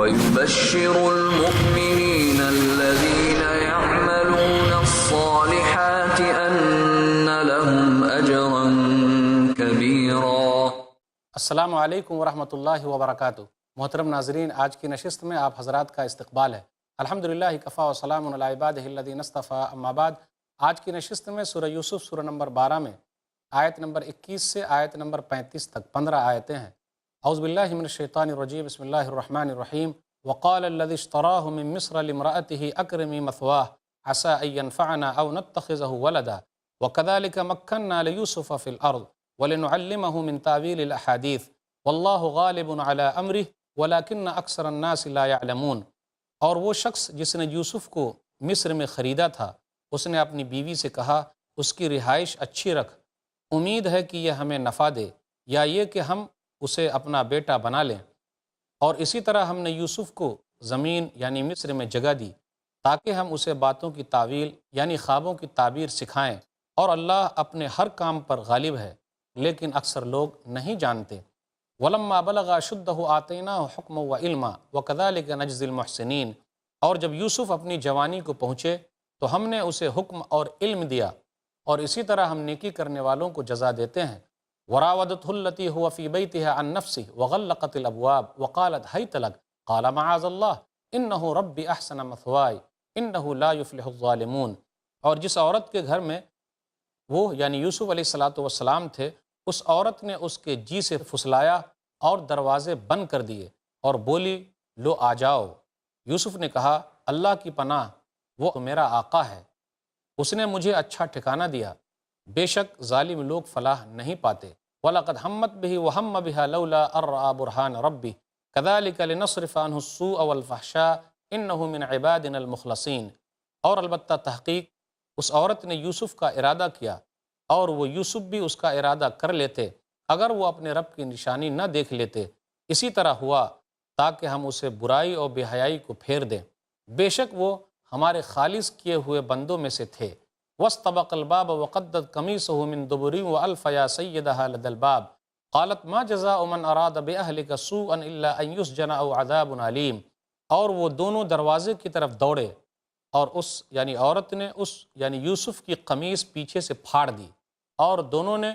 وَيُبَشِّرُ الْمُؤْمِنِينَ الَّذِينَ يَعْمَلُونَ الصَّالِحَاتِ أَنَّ لَهُمْ أَجْرًا كَبِيرًا۔ السلام علیکم ورحمۃ اللہ وبرکاتہ۔ محترم ناظرین، آج کی نشست میں آپ حضرات کا استقبال ہے۔ الحمدللہ کفا وسلام علی عبادہ الذین اصطفیٰ، اما بعد۔ آج کی نشست میں سورہ یوسف سورہ نمبر 12 میں آیت نمبر 21 سے آیت نمبر 35 تک 15 آیتیں ہیں۔ اعوذ باللہ من الشیطان الرجیم، بسم اللہ الرحمن الرحیم۔ وقال الذی اشتراہ من مصر لامرأته اکرمی مثواہ عسى ان ينفعنا او نتخذه ولدا وكذلك مكنا ليوسف في الارض ولنعلمه من تاویل الاحادیث واللہ غالب على امرہ ولكن اکثر الناس لا يعلمون۔ اور وہ شخص جس نے یوسف کو مصر میں خریدا تھا، اس نے اپنی بیوی سے کہا اس کی رہائش اچھی رکھ، امید ہے کہ یہ ہمیں نفع دے یا یہ کہ ہم اسے اپنا بیٹا بنا لیں۔ اور اسی طرح ہم نے یوسف کو زمین یعنی مصر میں جگہ دی تاکہ ہم اسے باتوں کی تعویل یعنی خوابوں کی تعبیر سکھائیں، اور اللہ اپنے ہر کام پر غالب ہے لیکن اکثر لوگ نہیں جانتے۔ وَلَمَّا بَلَغَ أَشُدَّهُ آتَيْنَاهُ حُكْمًا وَعِلْمًا وَكَذَلِكَ نَجْزِي الْمُحْسِنِينَ۔ اور جب یوسف اپنی جوانی کو پہنچے تو ہم نے اسے حکم اور علم دیا، اور اسی طرح ہم نیکی کرنے والوں کو جزا دیتے ہیں۔ وَرَاوَدَتْهُ الَّتِي هُوَ فِي بَيْتِهَا عَن نَفْسِهِ وَغَلَّقَتِ الْأَبْوَابَ وَقَالَتْ هَيْتَ لَكَ قَالَ مَعَاذَ اللَّهِ إِنَّهُ رَبِّي أَحْسَنَ مَثْوَايَ إِنَّهُ لَا يُفْلِحُ الظَّالِمُونَ۔ اور جس عورت کے گھر میں وہ یعنی یوسف علیہ السلام تھے، اس عورت نے اس کے جی سے پھسلایا اور دروازے بند کر دیے اور بولی لو آ جاؤ۔ یوسف نے کہا اللہ کی پناہ، وہ تو میرا آقا ہے، اس نے مجھے اچھا ٹھکانہ دیا، بے شک ظالم لوگ فلاح نہیں پاتے۔ وَلَقَدْ هَمَّتْ بِهِ وَهَمَّ بِهَا لَوْلَا أَن رَّأَىٰ بُرْهَانَ رَبِّهِ كَذَٰلِكَ لِنَصْرِفَ عَنْهُ السُّوءَ وَالْفَحْشَاءَ إِنَّهُ مِنْ عِبَادِنَا الْمُخْلَصِينَ۔ اور البتہ تحقیق اس عورت نے یوسف کا ارادہ کیا، اور وہ یوسف بھی اس کا ارادہ کر لیتے اگر وہ اپنے رب کی نشانی نہ دیکھ لیتے۔ اسی طرح ہوا تاکہ ہم اسے برائی اور بے حیائی کو پھیر دیں، بے شک وہ ہمارے خالص کیے ہوئے بندوں میں سے تھے۔ وَاسْتَبَقَ الْبَابَ وَقَدَّتْ قَمِيصَهُ مِن دُبُرٍ وَأَلْفَ يَا سَيِّدَهَا لَدَى الْبَابِ قَالَتْ مَا جَزَاءُ مَنْ أَرَادَ بِأَهْلِكَ سُوءًا إِلَّا أَنْ يُسْجَنَ أَوْ عَذَابٌ أَلِيمٌ۔ اور وہ دونوں دروازے کی طرف دوڑے، اور اس یعنی عورت نے اس یعنی یوسف کی قمیص پیچھے سے پھاڑ دی، اور دونوں نے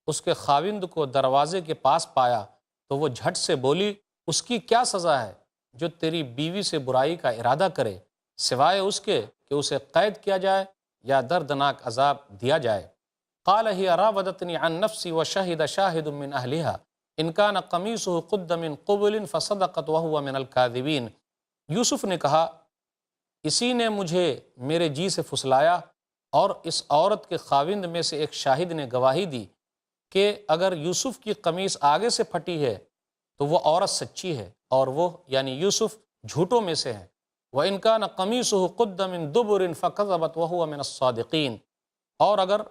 اس کے خاوند کو دروازے کے پاس پایا تو وہ جھٹ سے بولی اس کی کیا سزا ہے جو تیری بیوی سے برائی کا ارادہ کرے، سوائے اس کے کہ اسے قید کیا جائے یا دردناک عذاب دیا جائے۔ قال هي راودتني عن نفسي وشهد شاهد من أهلها إن كان قميصه قد من قبل فصدقت وهو من الكاذبين۔ یوسف نے کہا اسی نے مجھے میرے جی سے پھسلایا، اور اس عورت کے خاوند میں سے ایک شاہد نے گواہی دی کہ اگر یوسف کی قمیص آگے سے پھٹی ہے تو وہ عورت سچی ہے، اور وہ یعنی یوسف جھوٹوں میں سے ہے۔ وَإِن كَانَ قَمِيصُهُ قُدَّ مِن دُبُرٍ فَكَذَبَتْ وَهُوَ مِنَ الصَّادِقِينَ۔ اور اگر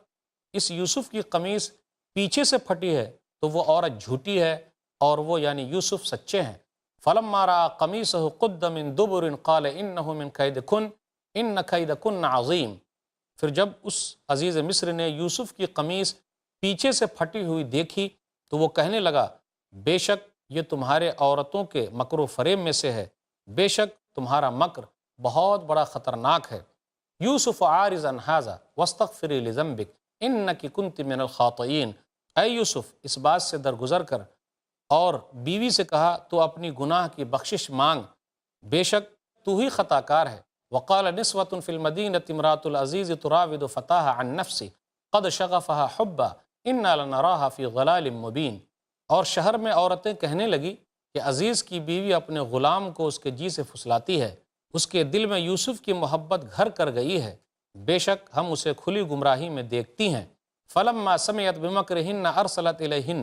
اس یوسف کی قمیص پیچھے سے پھٹی ہے تو وہ عورت جھوٹی ہے، اور وہ یعنی یوسف سچے ہیں۔ فَلَمَّا رَأَىٰ قَمِيصَهُ قُدَّ مِن دُبُرٍ قَالَ إِنَّهُ مِن كَيْدِكُنَّ إِنَّ كَيْدَكُنَّ عَظِيمٌ۔ پھر جب اس عزیز مصر نے یوسف کی قمیص پیچھے سے پھٹی ہوئی دیکھی تو وہ کہنے لگا بے شک یہ تمہارے عورتوں کے مکر و فریب میں سے ہے، بے شک تمہارا مکر بہت بڑا خطرناک ہے۔ یوسف عارض عن ھذا واستغفری لذنبک انک کنت من الخاطئین۔ اے یوسف اس بات سے درگزر کر اور بیوی سے کہا تو اپنی گناہ کی بخشش مانگ، بے شک تو ہی خطا کار ہے۔ وقال نسوة في المدينة امرأة العزيز تراود فتاها عن نفسه قد شغفها حبا إنا لنراها في ضلال مبين۔ اور شہر میں عورتیں کہنے لگی کہ عزیز کی بیوی اپنے غلام کو اس کے جی سے پھسلاتی ہے، اس کے دل میں یوسف کی محبت گھر کر گئی ہے، بے شک ہم اسے کھلی گمراہی میں دیکھتی ہیں۔ فلما سمعت بمكرهن ارسلت إليهن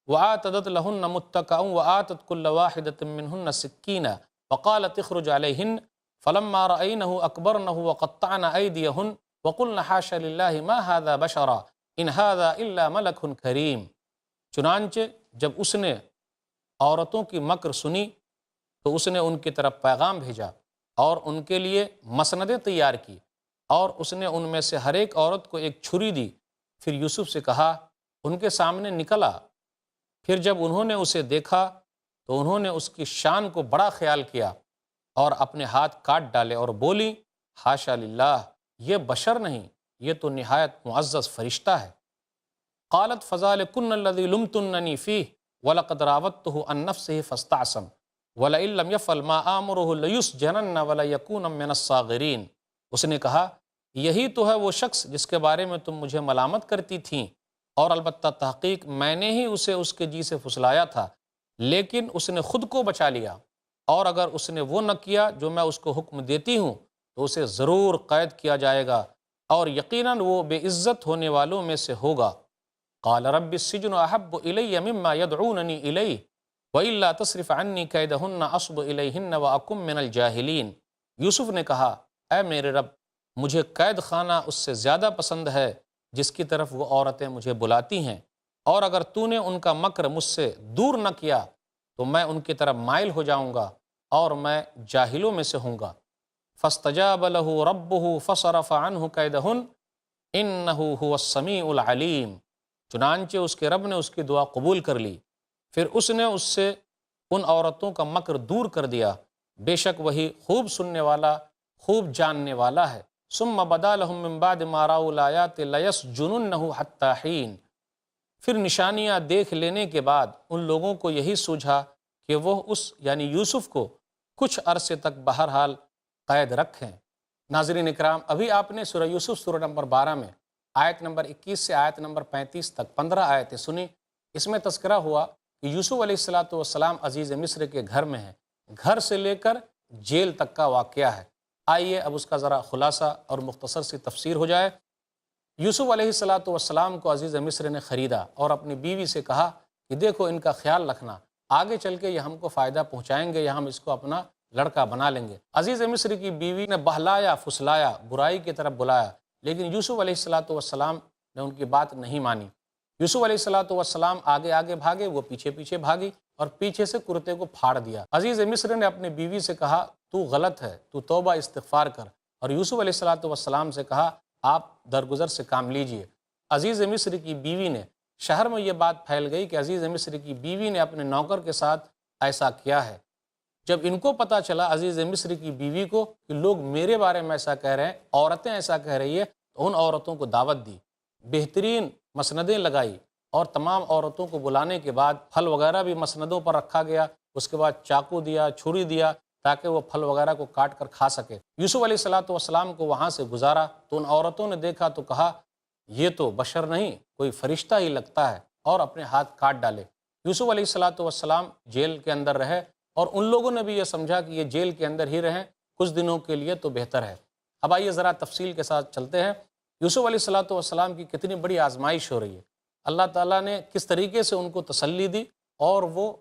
وآتدت لهن متكئا وآتت كل واحدة منهن سكينا وقالت اخرج عليهن فلما رأينه أكبرنه وقطعن أيديهن وقلن حاش لله ما هذا بشرا إن هذا إلا ملك كريم۔ چنانچہ جب اس نے عورتوں کی مکر سنی تو اس نے ان کی طرف پیغام بھیجا اور ان کے لیے مسندیں تیار کی، اور اس نے ان میں سے ہر ایک عورت کو ایک چھری دی، پھر یوسف سے کہا ان کے سامنے نکلا۔ پھر جب انہوں نے اسے دیکھا تو انہوں نے اس کی شان کو بڑا خیال کیا اور اپنے ہاتھ کاٹ ڈالے اور بولی حاشا للہ، یہ بشر نہیں، یہ تو نہایت معزز فرشتہ ہے۔ قالت فذلکن الذی لمتننی فیہ ولقد راودتہ عن نفسہ فاستعصم ولئن لم یفعل ما آمرہ لیسجنن ولیکون من الصاغرین۔ اس نے کہا یہی تو ہے وہ شخص جس کے بارے میں تم مجھے ملامت کرتی تھیں، اور البتہ تحقیق میں نے ہی اسے اس کے جی سے پھسلایا تھا، لیکن اس نے خود کو بچا لیا، اور اگر اس نے وہ نہ کیا جو میں اس کو حکم دیتی ہوں تو اسے ضرور قید کیا جائے گا، اور یقیناً وہ بے عزت ہونے والوں میں سے ہوگا۔ قال رب السجن احب الی مما یدعوننی الیہ وإلا تصرف عنی کیدہن اصب الیہن واکن من الجاہلین۔ یوسف نے کہا اے میرے رب، مجھے قید خانہ اس سے زیادہ پسند ہے جس کی طرف وہ عورتیں مجھے بلاتی ہیں، اور اگر تو نے ان کا مکر مجھ سے دور نہ کیا تو میں ان کی طرف مائل ہو جاؤں گا اور میں جاہلوں میں سے ہوں گا۔ فاستجاب له ربه فصرف عنه کیدہن انہ هو السمیع العلیم۔ چنانچہ اس کے رب نے اس کی دعا قبول کر لی، پھر اس نے اس سے ان عورتوں کا مکر دور کر دیا، بے شک وہی خوب سننے والا، خوب جاننے والا ہے۔ ثم بدا لهم من بعد ما رأوا الآیات لیسجننہ حتی حین۔ پھر نشانیاں دیکھ لینے کے بعد ان لوگوں کو یہی سوجھا کہ وہ اس یعنی یوسف کو کچھ عرصے تک بہرحال قید رکھیں۔ ناظرین اکرام، ابھی آپ نے سورہ یوسف سورہ نمبر 12 میں آیت نمبر 21 سے آیت نمبر 35 تک 15 آیتیں سنی۔ اس میں تذکرہ ہوا کہ یوسف علیہ السلام عزیز مصر کے گھر میں ہیں، گھر سے لے کر جیل تک کا واقعہ ہے۔ آئیے اب اس کا ذرا خلاصہ اور مختصر سی تفسیر ہو جائے۔ یوسف علیہ السلام کو عزیز مصر نے خریدا اور اپنی بیوی سے کہا کہ دیکھو ان کا خیال رکھنا، آگے چل کے یہ ہم کو فائدہ پہنچائیں گے یا ہم اس کو اپنا لڑکا بنا لیں گے۔ عزیز مصر کی بیوی نے بہلایا پھسلایا، برائی کی طرف بلایا، لیکن یوسف علیہ السلام نے ان کی بات نہیں مانی۔ یوسف علیہ السلام آگے آگے بھاگے، وہ پیچھے پیچھے بھاگی اور پیچھے سے کرتے کو پھاڑ دیا۔ عزیز مصر نے اپنی بیوی سے کہا تو غلط ہے، تو توبہ استغفار کر، اور یوسف علیہ السلام سے کہا آپ درگزر سے کام لیجئے۔ عزیز مصر کی بیوی نے، شہر میں یہ بات پھیل گئی کہ عزیز مصر کی بیوی نے اپنے نوکر کے ساتھ ایسا کیا ہے۔ جب ان کو پتہ چلا عزیز مصر کی بیوی کو کہ لوگ میرے بارے میں ایسا کہہ رہے ہیں، عورتیں ایسا کہہ رہی ہے، تو ان عورتوں کو دعوت دی، بہترین مسندیں لگائی، اور تمام عورتوں کو بلانے کے بعد پھل وغیرہ بھی مسندوں پر رکھا گیا، اس کے بعد چاقو دیا، چھری دیا، تاکہ وہ پھل وغیرہ کو کاٹ کر کھا سکے۔ یوسف علیہ السلام کو وہاں سے گزارا تو ان عورتوں نے دیکھا تو کہا یہ تو بشر نہیں، کوئی فرشتہ ہی لگتا ہے، اور اپنے ہاتھ کاٹ ڈالے۔ یوسف علیہ السلام جیل کے اندر رہے، اور ان لوگوں نے بھی یہ سمجھا کہ یہ جیل کے اندر ہی رہیں کچھ دنوں کے لیے تو بہتر ہے۔ اب آئیے ذرا تفصیل کے ساتھ چلتے ہیں۔ یوسف علیہ السلام کی کتنی بڑی آزمائش ہو رہی ہے، اللہ تعالیٰ نے کس طریقے سے ان کو تسلی دی، اور وہ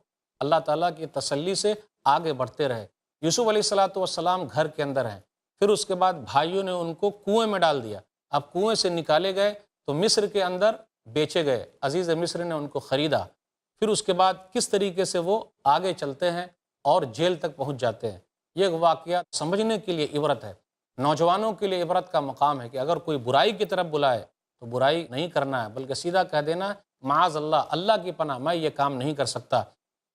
اللہ تعالیٰ کی تسلی سے آگے بڑھتے رہے۔ یوسف علیہ السلام گھر کے اندر ہیں، پھر اس کے بعد بھائیوں نے ان کو کنویں میں ڈال دیا۔ اب کنویں سے نکالے گئے تو مصر کے اندر بیچے گئے، عزیز مصر نے ان کو خریدا۔ پھر اس کے بعد کس طریقے سے وہ آگے چلتے ہیں اور جیل تک پہنچ جاتے ہیں۔ یہ ایک واقعہ سمجھنے کے لیے عبرت ہے، نوجوانوں کے لیے عبرت کا مقام ہے کہ اگر کوئی برائی کی طرف بلائے تو برائی نہیں کرنا ہے، بلکہ سیدھا کہہ دینا ہے معاذ اللہ، اللہ کی پناہ، میں یہ کام نہیں کر سکتا۔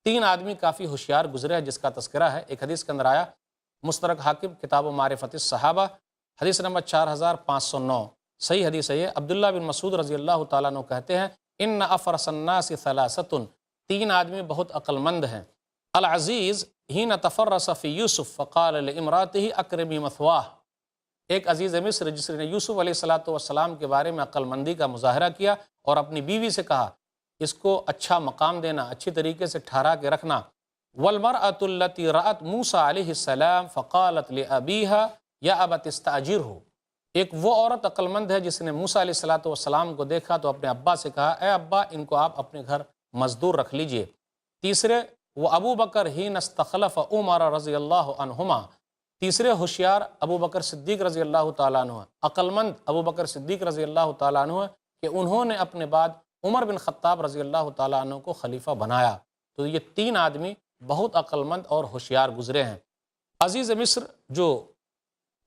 3 آدمی کافی ہوشیار گزرے ہیں جس کا تذکرہ ہے، ایک حدیث کے اندر آیا، مستدرک حاکم کتاب و معرفت الصحابہ، حدیث نمبر 4509، صحیح حدیث ہے یہ۔ عبداللہ بن مسعود رضی اللہ تعالیٰ عنہ کہتے ہیں ان افرس الناس ثلاثۃ، 3 آدمی بہت عقل مند ہیں۔ العزیز حین تفرس فی یوسف فقال لامرأتہ اکرمی مثواہ، ایک عزیز مصر جس نے یوسف علیہ السلام کے بارے میں عقل مندی کا مظاہرہ کیا اور اپنی بیوی سے کہا اس کو اچھا مقام دینا، اچھی طریقے سے ٹھہرا کے رکھنا۔ والمرأة التي رأت موسیٰ علیہ السلام فقالت لأبیہا یا ابت استأجرہ، ایک وہ عورت عقل مند ہے جس نے موسیٰ علیہ السلام کو دیکھا تو اپنے ابا سے کہا اے ابا ان کو آپ اپنے گھر مزدور رکھ لیجئے۔ تیسرے وہ ابو بکر حین استخلف عمر رضی اللہ عنہما، تیسرے ہوشیار ابو بکر صدیق رضی اللہ تعالیٰ عنہ، عقل مند ابو بکر صدیق رضی اللہ تعالیٰ عنہ کہ انہوں نے اپنے بعد عمر بن خطاب رضی اللہ تعالیٰ عنہ کو خلیفہ بنایا۔ تو یہ 3 آدمی بہت عقل مند اور ہوشیار گزرے ہیں۔ عزیز مصر جو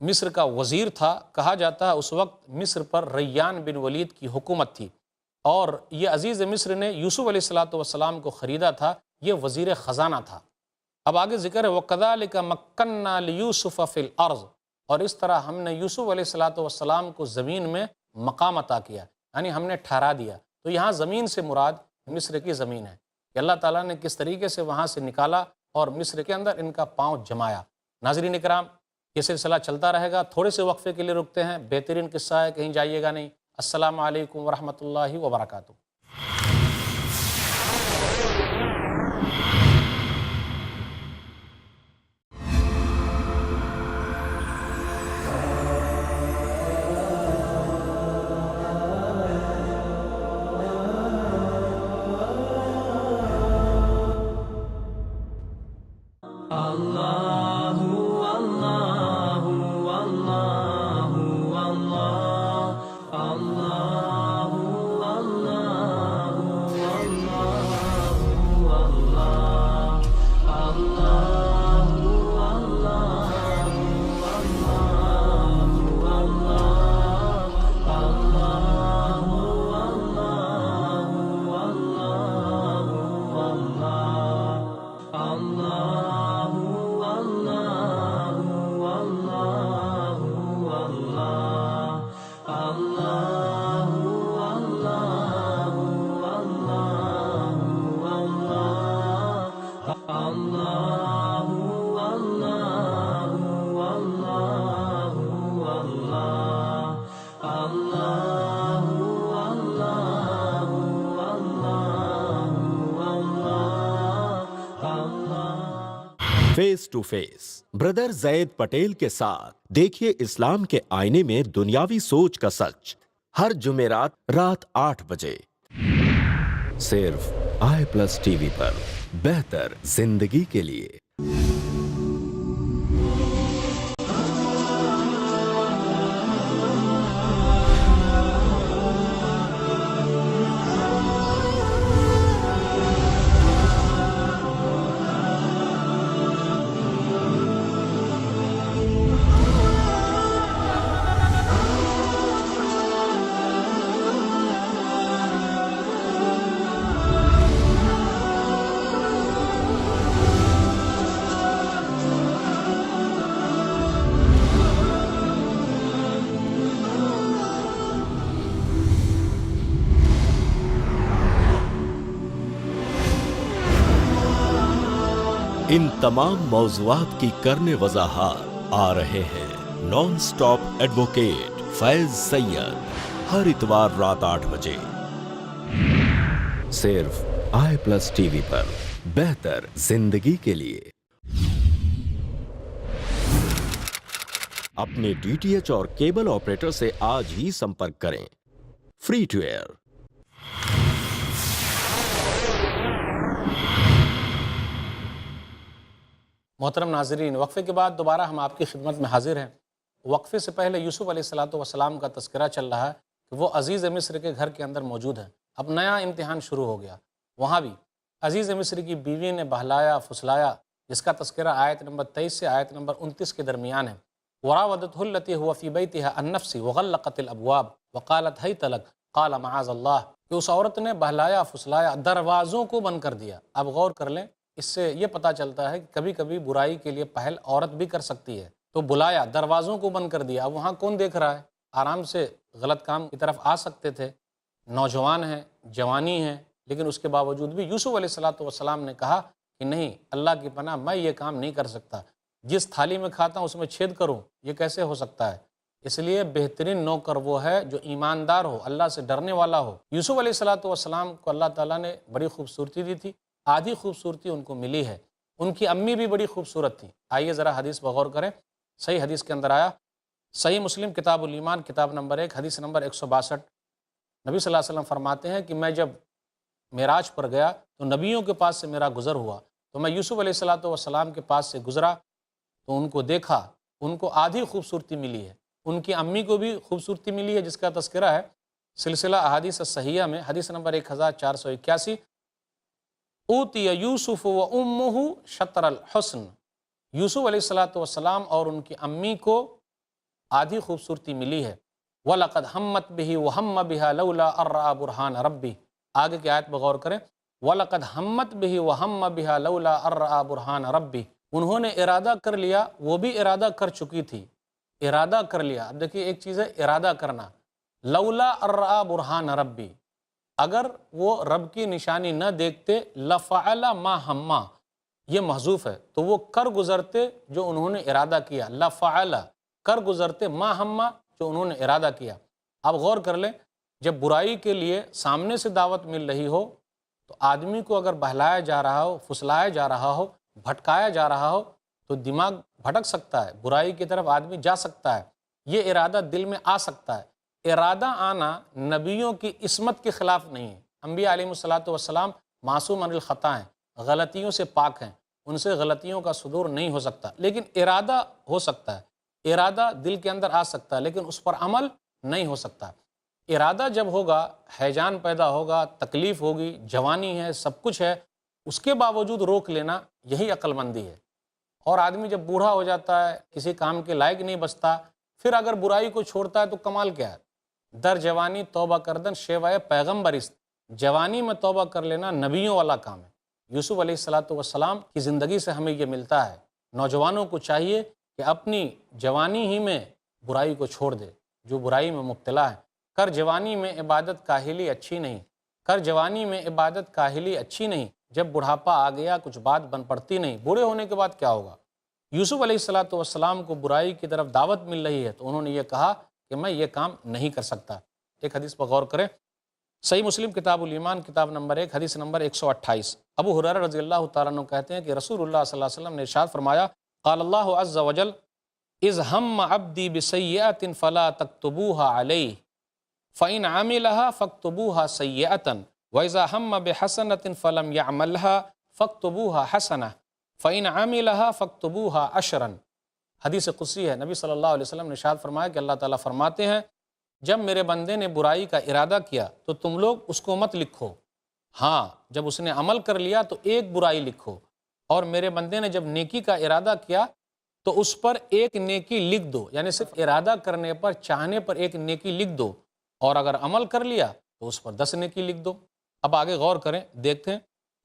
مصر کا وزیر تھا، کہا جاتا ہے اس وقت مصر پر ریان بن ولید کی حکومت تھی، اور یہ عزیز مصر نے یوسف علیہ السلام کو خریدا تھا یہ وزیر خزانہ تھا۔ اب آگے ذکر ہے وَكَذَلِكَ مَكَّنَّا لِيُوسُفَ فِي الْأَرْضِ، اور اس طرح ہم نے یوسف علیہ السلام کو زمین میں مقام عطا کیا، یعنی ہم نے ٹھہرا دیا۔ تو یہاں زمین سے مراد مصر کی زمین ہے کہ اللہ تعالیٰ نے کس طریقے سے وہاں سے نکالا اور مصر کے اندر ان کا پاؤں جمایا۔ ناظرین اکرام، یہ سلسلہ چلتا رہے گا، تھوڑے سے وقفے کے لیے رکتے ہیں، بہترین قصہ ہے، کہیں جائیے گا نہیں۔ السلام علیکم ورحمۃ اللہ وبرکاتہ۔ فیس ٹو فیس بردر زید پٹیل کے ساتھ دیکھیے اسلام کے آئینے میں دنیاوی سوچ کا سچ، ہر جمعرات رات 8 بجے صرف i+TV پر، بہتر زندگی کے لیے۔ ان تمام موضوعات کی کرنے وضاحت آ رہے ہیں نان سٹاپ ایڈوکیٹ فیض سید، ہر اتوار رات 8 بجے صرف i+TV پر، بہتر زندگی کے لیے۔ اپنے DTH اور کیبل آپریٹر سے آج ہی سمپرک کریں، فری ٹو ایئر۔ محترم ناظرین، وقفے کے بعد دوبارہ ہم آپ کی خدمت میں حاضر ہیں۔ وقفے سے پہلے یوسف علیہ السلام کا تذکرہ چل رہا ہے کہ وہ عزیز مصر کے گھر کے اندر موجود ہیں۔ اب نیا امتحان شروع ہو گیا، وہاں بھی عزیز مصر کی بیوی نے بہلایا فسلایا، جس کا تذکرہ آیت نمبر 23 سے آیت نمبر 29 کے درمیان ہے۔ وراودته التي هو في بيتها عن نفسه وغلقت الابواب وقالت هيت لك قال معاذ الله، کہ اس عورت نے بہلایا فسلایا، دروازوں کو بند کر دیا۔ اب غور کر لیں، اس سے یہ پتہ چلتا ہے کہ کبھی کبھی برائی کے لیے پہل عورت بھی کر سکتی ہے۔ تو بلایا، دروازوں کو بند کر دیا۔ اب وہاں کون دیکھ رہا ہے؟ آرام سے غلط کام کی طرف آ سکتے تھے، نوجوان ہیں، جوانی ہے، لیکن اس کے باوجود بھی یوسف علیہ السلام نے کہا کہ نہیں، اللہ کی پناہ، میں یہ کام نہیں کر سکتا، جس تھالی میں کھاتا ہوں اس میں چھید کروں، یہ کیسے ہو سکتا ہے؟ اس لیے بہترین نوکر وہ ہے جو ایماندار ہو، اللہ سے ڈرنے والا ہو۔ یوسف علیہ السلام کو اللہ تعالیٰ نے بڑی خوبصورتی دی تھی، آدھی خوبصورتی ان کو ملی ہے۔ ان کی امی بھی بڑی خوبصورت تھی۔ آئیے ذرا حدیث پر غور کریں۔ صحیح حدیث کے اندر آیا، صحیح مسلم کتاب الایمان کتاب نمبر 1 حدیث نمبر 162، نبی صلی اللہ علیہ وسلم فرماتے ہیں کہ میں جب معراج پر گیا تو نبیوں کے پاس سے میرا گزر ہوا، تو میں یوسف علیہ السلام کے پاس سے گزرا تو ان کو دیکھا، ان کو آدھی خوبصورتی ملی ہے، ان کی امی کو بھی خوبصورتی ملی ہے، جس کا تذکرہ ہے سلسلہ احادیث الصحیحہ میں حدیث نمبر 1481۔ اوتی یوسف و امہ شطر الحسن، یوسف علیہ السلام اور ان کی امی کو آدھی خوبصورتی ملی ہے۔ وَلَقَدْ ہَمَّتْ بِهِ وَهَمَّ بِهَا لَوْلَا أَن رَأَىٰ بُرْهَانَ رَبِّهِ، آگے کی آیت پر غور کریں۔ وَلَقَدْ ہَمَّتْ بِهِ وَهَمَّ بِهَا لَوْلَا أَن رَأَىٰ بُرْهَانَ رَبِّهِ، انہوں نے ارادہ کر لیا، وہ بھی ارادہ کر چکی تھی، ارادہ کر لیا۔ اب دیکھیے ایک چیز ہے ارادہ کرنا، لولا ان رأى برہان ربی، اگر وہ رب کی نشانی نہ دیکھتے، لفعل ما ہما، یہ محذوف ہے، تو وہ کر گزرتے جو انہوں نے ارادہ کیا، لفعل کر گزرتے، ما ہما جو انہوں نے ارادہ کیا۔ اب غور کر لیں، جب برائی کے لیے سامنے سے دعوت مل رہی ہو تو آدمی کو اگر بہلایا جا رہا ہو، پھسلایا جا رہا ہو، بھٹکایا جا رہا ہو تو دماغ بھٹک سکتا ہے، برائی کی طرف آدمی جا سکتا ہے، یہ ارادہ دل میں آ سکتا ہے۔ ارادہ آنا نبیوں کی عصمت کے خلاف نہیں ہے، انبیاء علیہ الصلاۃ والسلام معصوم عن الخطا ہیں، غلطیوں سے پاک ہیں، ان سے غلطیوں کا صدور نہیں ہو سکتا، لیکن ارادہ ہو سکتا ہے، ارادہ دل کے اندر آ سکتا ہے، لیکن اس پر عمل نہیں ہو سکتا۔ ارادہ جب ہوگا، ہیجان پیدا ہوگا، تکلیف ہوگی، جوانی ہے، سب کچھ ہے، اس کے باوجود روک لینا یہی عقل مندی ہے۔ اور آدمی جب بوڑھا ہو جاتا ہے، کسی کام کے لائق نہیں بچتا، پھر اگر برائی کو چھوڑتا ہے تو کمال کیا ہے؟ در جوانی توبہ کردن شیوائے پیغمبرست، جوانی میں توبہ کر لینا نبیوں والا کام ہے۔ یوسف علیہ الصلاۃ والسلام کی زندگی سے ہمیں یہ ملتا ہے۔ نوجوانوں کو چاہیے کہ اپنی جوانی ہی میں برائی کو چھوڑ دے، جو برائی میں مبتلا ہے۔ کر جوانی میں عبادت کاہلی اچھی نہیں، کر جوانی میں عبادت کاہلی اچھی نہیں، جب بڑھاپا آ گیا کچھ بات بن پڑتی نہیں، بوڑھے ہونے کے بعد کیا ہوگا؟ یوسف علیہ الصلاۃ والسلام کو برائی کی طرف دعوت مل رہی ہے تو انہوں نے یہ کہا کہ میں یہ کام نہیں کر سکتا۔ ایک حدیث پر غور کریں، صحیح مسلم کتاب الایمان کتاب نمبر 1 حدیث نمبر 128، ابو ہریرہ رضی اللہ تعالیٰ عنہ کہتے ہیں کہ رسول اللہ صلی اللہ علیہ وسلم نے ارشاد فرمایا، قال اللہ عز وجل اذ ہم عبدی بسیئۃ فلا تکتبوها علیہ فإن عملها فاکتبوها سیئۃ وإذا ہم بحسنۃ فلم يعملها فاکتبوها حسنۃ فإن عملها فاکتبوها عشرا۔ حدیث قدسی ہے، نبی صلی اللہ علیہ وسلم نے ارشاد فرمایا کہ اللہ تعالیٰ فرماتے ہیں، جب میرے بندے نے برائی کا ارادہ کیا تو تم لوگ اس کو مت لکھو، ہاں جب اس نے عمل کر لیا تو ایک برائی لکھو، اور میرے بندے نے جب نیکی کا ارادہ کیا تو اس پر ایک نیکی لکھ دو، یعنی صرف ارادہ کرنے پر، چاہنے پر ایک نیکی لکھ دو، اور اگر عمل کر لیا تو اس پر 10 نیکی لکھ دو۔ اب آگے غور کریں، دیکھتے ہیں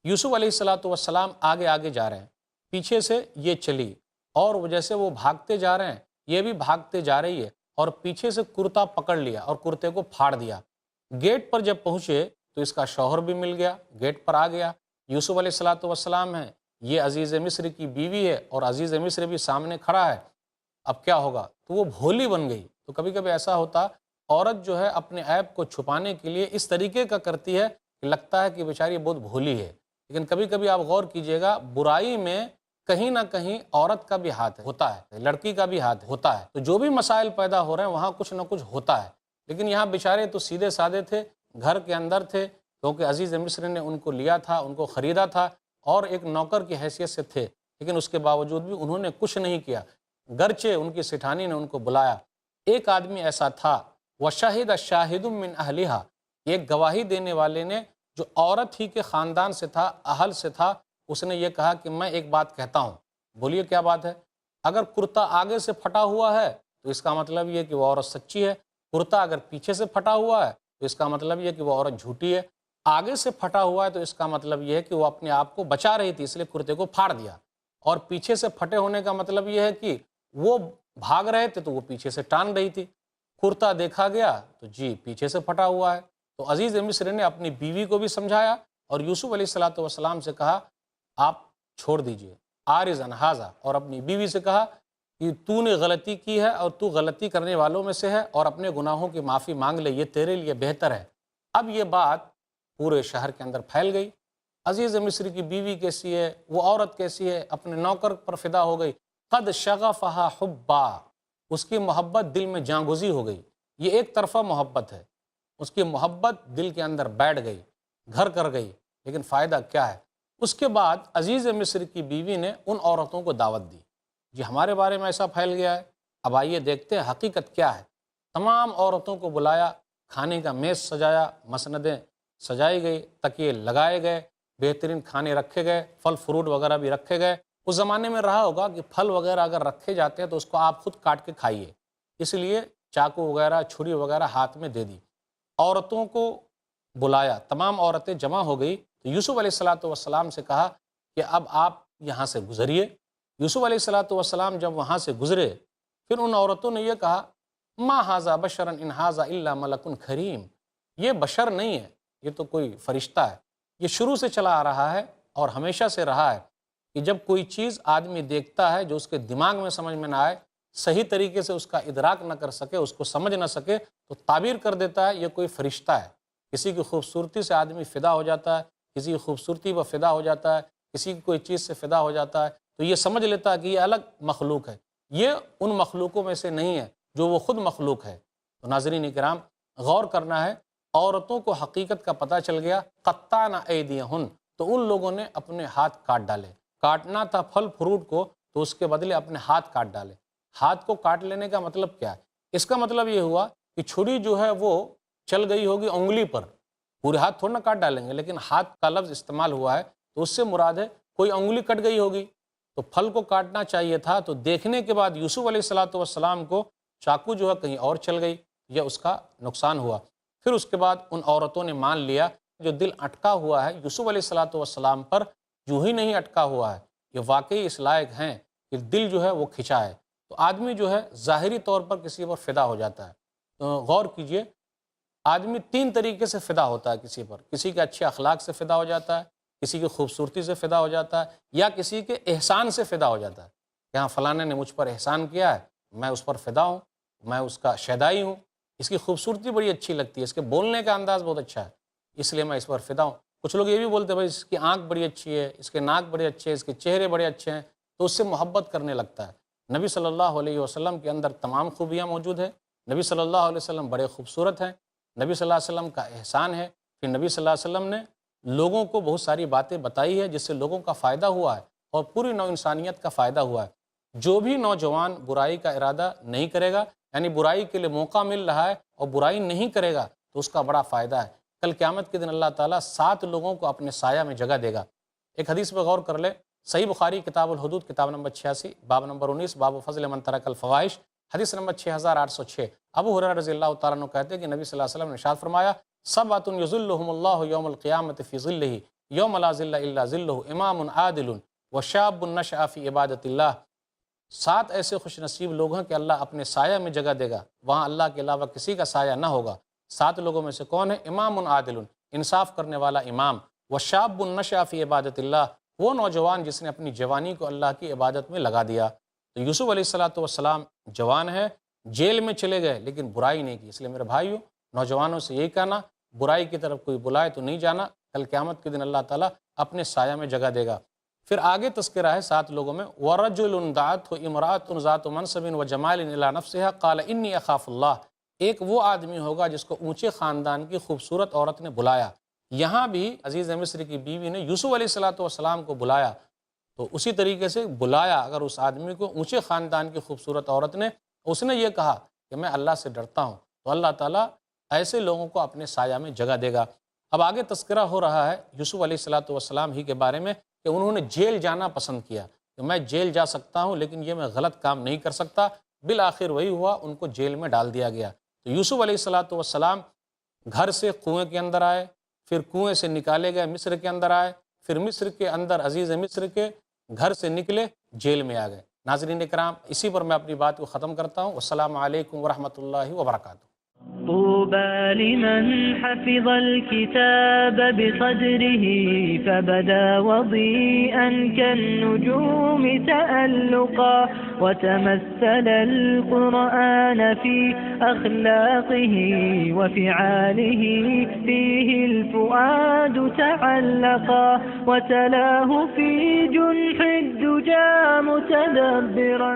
یوسف علیہ الصلاۃ والسلام آگے آگے جا رہے ہیں، پیچھے سے یہ چلی، اور جیسے وہ بھاگتے جا رہے ہیں یہ بھی بھاگتے جا رہی ہے، اور پیچھے سے کرتا پکڑ لیا اور کرتے کو پھاڑ دیا۔ گیٹ پر جب پہنچے تو اس کا شوہر بھی مل گیا، گیٹ پر آ گیا، یوسف علیہ الصلاۃ والسلام ہیں، یہ عزیز مصر کی بیوی ہے اور عزیز مصر بھی سامنے کھڑا ہے، اب کیا ہوگا؟ تو وہ بھولی بن گئی۔ تو کبھی کبھی ایسا ہوتا، عورت جو ہے اپنے عیب کو چھپانے کے لیے اس طریقے کا کرتی ہے کہ لگتا ہے کہ بیچاری بہت بھولی ہے، لیکن کبھی کبھی آپ غور کیجئے گا، برائی میں کہیں نہ کہیں عورت کا بھی ہاتھ ہوتا ہے، لڑکی کا بھی ہاتھ ہوتا ہے، تو جو بھی مسائل پیدا ہو رہے ہیں وہاں کچھ نہ کچھ ہوتا ہے۔ لیکن یہاں بیچارے تو سیدھے سادے تھے، گھر کے اندر تھے، کیونکہ عزیز مصر نے ان کو لیا تھا، ان کو خریدا تھا، اور ایک نوکر کی حیثیت سے تھے، لیکن اس کے باوجود بھی انہوں نے کچھ نہیں کیا، گرچہ ان کی سٹھانی نے ان کو بلایا۔ ایک آدمی ایسا تھا، وَشَهِدَ شَاهِدٌ مِّنْ أَهْلِهَا، ایک گواہی دینے والے نے جو عورت ہی کے خاندان سے تھا، اہل سے تھا، اس نے یہ کہا کہ میں ایک بات کہتا ہوں۔ بولیے کیا بات ہے؟ اگر کرتا آگے سے پھٹا ہوا ہے تو اس کا مطلب یہ کہ وہ عورت سچی ہے، کرتا اگر پیچھے سے پھٹا ہوا ہے تو اس کا مطلب یہ کہ وہ عورت جھوٹی ہے، آگے سے پھٹا ہوا ہے تو اس کا مطلب یہ ہے کہ وہ اپنے آپ کو بچا رہی تھی اس لیے کرتے کو پھاڑ دیا، اور پیچھے سے پھٹے ہونے کا مطلب یہ ہے کہ وہ بھاگ رہے تھے تو وہ پیچھے سے ٹان رہی تھی، کرتا دیکھا گیا تو جی پیچھے سے پھٹا ہوا ہے۔ تو عزیز مصر نے اپنی بیوی کو بھی سمجھایا اور یوسف علیہ الصلاۃ والسلام سے کہا آپ چھوڑ دیجئے، عارض عن ھذا، اور اپنی بیوی سے کہا کہ تو نے غلطی کی ہے اور تو غلطی کرنے والوں میں سے ہے، اور اپنے گناہوں کی معافی مانگ لے، یہ تیرے لیے بہتر ہے۔ اب یہ بات پورے شہر کے اندر پھیل گئی، عزیز مصر کی بیوی کیسی ہے، وہ عورت کیسی ہے، اپنے نوکر پر فدا ہو گئی، قد شغفہا حبا، اس کی محبت دل میں جاں گزی ہو گئی، یہ ایک طرفہ محبت ہے، اس کی محبت دل کے اندر بیٹھ گئی، گھر کر گئی، لیکن فائدہ کیا ہے؟ اس کے بعد عزیز مصر کی بیوی نے ان عورتوں کو دعوت دی، جی ہمارے بارے میں ایسا پھیل گیا ہے، اب آئیے دیکھتے ہیں حقیقت کیا ہے۔ تمام عورتوں کو بلایا، کھانے کا میز سجایا، مسندیں سجائی گئی، تکیے لگائے گئے، بہترین کھانے رکھے گئے، پھل فروٹ وغیرہ بھی رکھے گئے۔ اس زمانے میں رہا ہوگا کہ پھل وغیرہ اگر رکھے جاتے ہیں تو اس کو آپ خود کاٹ کے کھائیے، اس لیے چاقو وغیرہ، چھری وغیرہ ہاتھ میں دے دی۔ عورتوں کو بلایا، تمام عورتیں جمع ہو گئی تو تو یوسف علیہ السلام سے کہا کہ اب آپ یہاں سے گزریے۔ یوسف علیہ السلام جب وہاں سے گزرے، پھر ان عورتوں نے یہ کہا ما ھذا بشرا ان ھذا الا ملک کریم، یہ بشر نہیں ہے، یہ تو کوئی فرشتہ ہے۔ یہ شروع سے چلا آ رہا ہے اور ہمیشہ سے رہا ہے کہ جب کوئی چیز آدمی دیکھتا ہے جو اس کے دماغ میں سمجھ میں نہ آئے، صحیح طریقے سے اس کا ادراک نہ کر سکے، اس کو سمجھ نہ سکے، تو تعبیر کر دیتا ہے یہ کوئی فرشتہ ہے۔ کسی کی خوبصورتی سے آدمی فدا ہو جاتا ہے، کسی کی خوبصورتی پر فدا ہو جاتا ہے، کسی کی کوئی چیز سے فدا ہو جاتا ہے، تو یہ سمجھ لیتا ہے کہ یہ الگ مخلوق ہے، یہ ان مخلوقوں میں سے نہیں ہے جو وہ خود مخلوق ہے۔ تو ناظرین کرام، غور کرنا ہے، عورتوں کو حقیقت کا پتہ چل گیا، قطعنا ایدیہن، تو ان لوگوں نے اپنے ہاتھ کاٹ ڈالے۔ کاٹنا تھا پھل فروٹ کو، تو اس کے بدلے اپنے ہاتھ کاٹ ڈالے۔ ہاتھ کو کاٹ لینے کا مطلب کیا ہے؟ اس کا مطلب یہ ہوا کہ چھری جو ہے وہ چل گئی ہوگی انگلی پر، پورے ہاتھ تھوڑا نہ کاٹ ڈالیں گے، لیکن ہاتھ کا لفظ استعمال ہوا ہے تو اس سے مراد ہے کوئی انگلی کٹ گئی ہوگی۔ تو پھل کو کاٹنا چاہیے تھا، تو دیکھنے کے بعد یوسف علیہ السلام کو چاقو جو ہے کہیں اور چل گئی، یا اس کا نقصان ہوا۔ پھر اس کے بعد ان عورتوں نے مان لیا جو دل اٹکا ہوا ہے یوسف علیہ السلام پر، یوں ہی نہیں اٹکا ہوا ہے، یہ واقعی اس لائق ہیں کہ دل جو ہے وہ کھنچا ہے۔ تو آدمی جو ہے ظاہری طور پر کسی پر فدا ہو جاتا ہے۔ تو غور کیجئے، آدمی تین طریقے سے فدا ہوتا ہے کسی پر، کسی کے اچھے اخلاق سے فدا ہو جاتا ہے، کسی کی خوبصورتی سے فدا ہو جاتا ہے، یا کسی کے احسان سے فدا ہو جاتا ہے کہ ہاں فلانے نے مجھ پر احسان کیا ہے، میں اس پر فدا ہوں، میں اس کا شیدائی ہوں، اس کی خوبصورتی بڑی اچھی لگتی ہے، اس کے بولنے کا انداز بہت اچھا ہے، اس لیے میں اس پر فدا ہوں۔ کچھ لوگ یہ بھی بولتے ہیں بھائی اس کی آنکھ بڑی اچھی ہے، اس کے ناک بڑے اچھے ہیں، اس کے چہرے بڑے اچھے ہیں، تو اس سے محبت کرنے لگتا ہے۔ نبی صلی اللہ علیہ وسلم کے اندر تمام خوبیاں موجود ہیں، نبی صلی اللہ علیہ وسلم بڑے خوبصورت ہیں، نبی صلی اللہ علیہ وسلم کا احسان ہے، پھر نبی صلی اللہ علیہ وسلم نے لوگوں کو بہت ساری باتیں بتائی ہے جس سے لوگوں کا فائدہ ہوا ہے اور پوری نو انسانیت کا فائدہ ہوا ہے۔ جو بھی نوجوان برائی کا ارادہ نہیں کرے گا، یعنی برائی کے لیے موقع مل رہا ہے اور برائی نہیں کرے گا، تو اس کا بڑا فائدہ ہے۔ کل قیامت کے دن اللہ تعالیٰ 7 لوگوں کو اپنے سایہ میں جگہ دے گا۔ ایک حدیث پہ غور کر لیں، صحیح بخاری کتاب الحدود کتاب نمبر 86 باب نمبر 19 باب فضل من ترک الفواحش، حدیث نمبر 6806۔ ابو ہریرہ رضی اللہ تعالیٰ عنہ کہتے ہیں کہ نبی صلی اللہ علیہ وسلم نے ارشاد فرمایا، سبعۃ یظلھم اللہ یوم القیامۃ فی ظلہ یوم لا ظل الا ظلہ، امام عادل وشاب نشأ فی عبادۃ اللہ۔ 7 ایسے خوش نصیب لوگ ہیں کہ اللہ اپنے سایہ میں جگہ دے گا، وہاں اللہ کے علاوہ کسی کا سایہ نہ ہوگا۔ 7 لوگوں میں سے کون ہے؟ امام عادل، انصاف کرنے والا امام، وشاب نشأ فی عبادۃ اللہ، وہ نوجوان جس نے اپنی جوانی کو اللہ کی عبادت میں لگا دیا۔ تو یوسف علیہ السلام جوان ہے، جیل میں چلے گئے لیکن برائی نہیں کی۔ اس لیے میرے بھائیو، نوجوانوں سے یہی کہنا، برائی کی طرف کوئی بلائے تو نہیں جانا، کل قیامت کے دن اللہ تعالیٰ اپنے سایہ میں جگہ دے گا۔ پھر آگے تذکرہ ہے 7 لوگوں میں، وَرَجُلٌ دَعَتْهُ امْرَأَةٌ ذَاتُ مَنْصَبٍ وَجَمَالٍ إِلَىٰ نَفْسِهَا قَالَ إِنِّي أَخَافُ اللَّهَ۔ ایک وہ آدمی ہوگا جس کو اونچے خاندان کی خوبصورت عورت نے بلایا۔ یہاں بھی عزیز مصر کی بیوی نے یوسف علیہ السلام کو بلایا، تو اسی طریقے سے بلایا اگر اس آدمی کو اونچے خاندان کی خوبصورت عورت نے، اس نے یہ کہا کہ میں اللہ سے ڈرتا ہوں، تو اللہ تعالیٰ ایسے لوگوں کو اپنے سایہ میں جگہ دے گا۔ اب آگے تذکرہ ہو رہا ہے یوسف علیہ السلام ہی کے بارے میں کہ انہوں نے جیل جانا پسند کیا کہ میں جیل جا سکتا ہوں لیکن یہ میں غلط کام نہیں کر سکتا۔ بالآخر وہی ہوا، ان کو جیل میں ڈال دیا گیا۔ تو یوسف علیہ السلام گھر سے کنویں کے اندر آئے، پھر کنویں سے نکالے گئے مصر کے اندر آئے، پھر مصر کے اندر عزیز مصر کے گھر سے نکلے جیل میں آ گئے۔ ناظرین کرام، اسی پر میں اپنی بات کو ختم کرتا ہوں۔ السلام علیکم ورحمۃ اللہ وبرکاتہ۔ طوبى لمن حفظ الكتاب بقدره فبدا وضيئا كالنجوم تألقا وتمثل القرآن في أخلاقه وفعاله فيه الفؤاد تعلقا وتلاه في جنح الدجى متدبرا